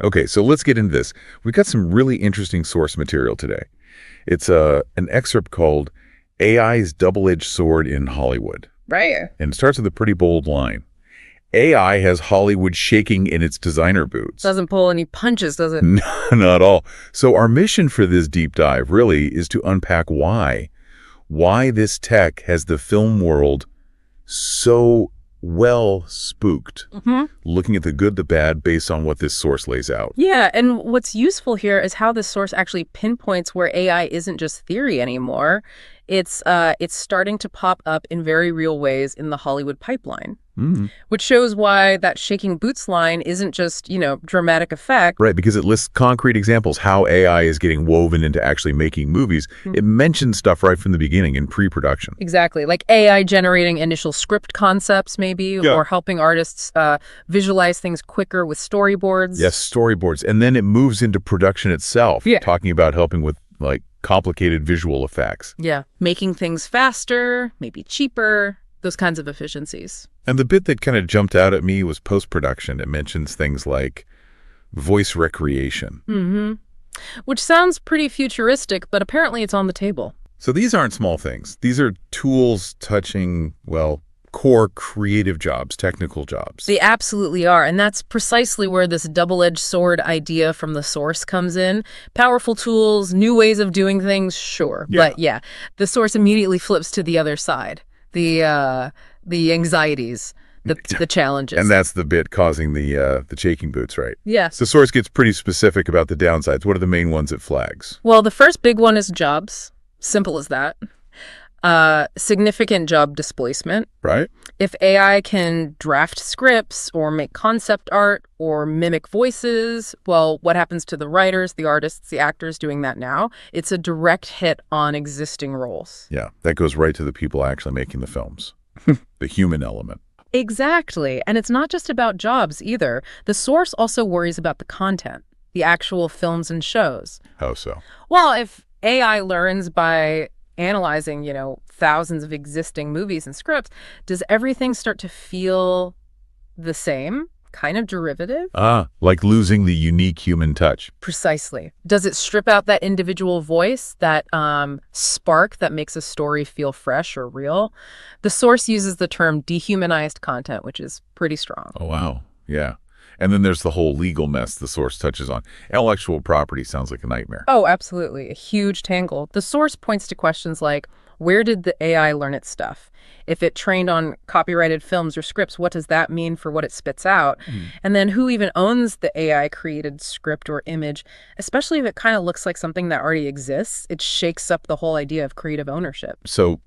Okay, so let's get into this. We've got some really interesting source material today. It's an excerpt called AI's Double-Edged Sword in Hollywood. Right. And it starts with a pretty bold line. AI has Hollywood shaking in its designer boots. Doesn't pull any punches, does it? No, not at all. So our mission for this deep dive really is to unpack why this tech has the film world so well spooked, looking at the good, the bad, based on what this source lays out. Yeah, and what's useful here is how this source actually pinpoints where AI isn't just theory anymore. It's starting to pop up in very real ways in the Hollywood pipeline, which shows why that shaking boots line isn't just, dramatic effect. Right, because it lists concrete examples how AI is getting woven into actually making movies. It mentions stuff right from the beginning in pre-production. Exactly, like AI generating initial script concepts maybe, or helping artists visualize things quicker with storyboards. Yes, storyboards. And then it moves into production itself, talking about helping with, complicated visual effects. Yeah, making things faster, maybe cheaper, those kinds of efficiencies. And the bit that kind of jumped out at me was post-production. It mentions things like voice recreation. Which sounds pretty futuristic, but apparently it's on the table. So these aren't small things. These are tools touching, core creative jobs, technical jobs. They absolutely are, and that's precisely where this double-edged sword idea from the source comes in. Powerful tools, new ways of doing things, sure. But the source immediately flips to the other side. The anxieties, the challenges. And that's the bit causing the shaking boots, right? Yes. The source gets pretty specific about the downsides. What are the main ones it flags? Well, the first big one is jobs. Simple as that. Significant job displacement. Right. If AI can draft scripts or make concept art or mimic voices, well, what happens to the writers, the artists, the actors doing that now? It's a direct hit on existing roles. Yeah, that goes right to the people actually making the films. The human element. Exactly. And it's not just about jobs either. The source also worries about the content, the actual films and shows. How so? Well, if AI learns by analyzing, thousands of existing movies and scripts, does everything start to feel the same, kind of derivative? Like losing the unique human touch. Precisely. Does it strip out that individual voice, that spark that makes a story feel fresh or real? The source uses the term dehumanized content, which is pretty strong. Oh, wow. Yeah. And then there's the whole legal mess the source touches on. Intellectual property sounds like a nightmare. Oh, absolutely. A huge tangle. The source points to questions like, where did the AI learn its stuff? If it trained on copyrighted films or scripts, what does that mean for what it spits out? And then who even owns the AI-created script or image, especially if it kind of looks like something that already exists? It shakes up the whole idea of creative ownership. So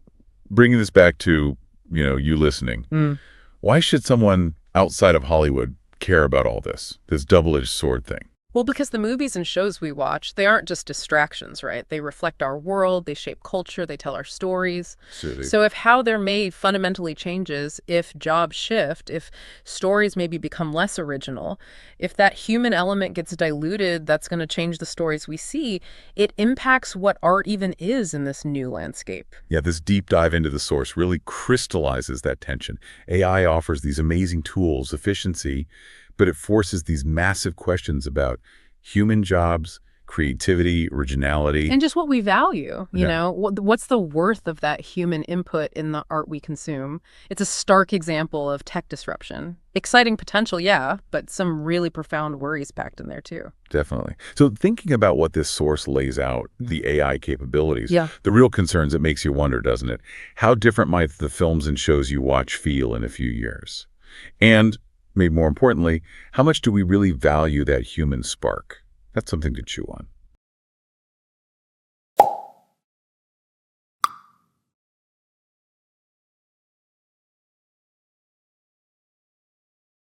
bringing this back to, you listening, why should someone outside of Hollywood care about all this double-edged sword thing? Well, because the movies and shows we watch, they aren't just distractions, right? They reflect our world, they shape culture, they tell our stories. Absolutely. So if how they're made fundamentally changes, if jobs shift, if stories maybe become less original, if that human element gets diluted, that's going to change the stories we see. It impacts what art even is in this new landscape. Yeah, this deep dive into the source really crystallizes that tension. AI offers these amazing tools, efficiency, but it forces these massive questions about human jobs, creativity, originality. And just what we value, what's the worth of that human input in the art we consume? It's a stark example of tech disruption. Exciting potential, yeah, but some really profound worries packed in there too. Definitely. So thinking about what this source lays out, the AI capabilities, the real concerns, it makes you wonder, doesn't it? How different might the films and shows you watch feel in a few years? And maybe more importantly, how much do we really value that human spark? That's something to chew on.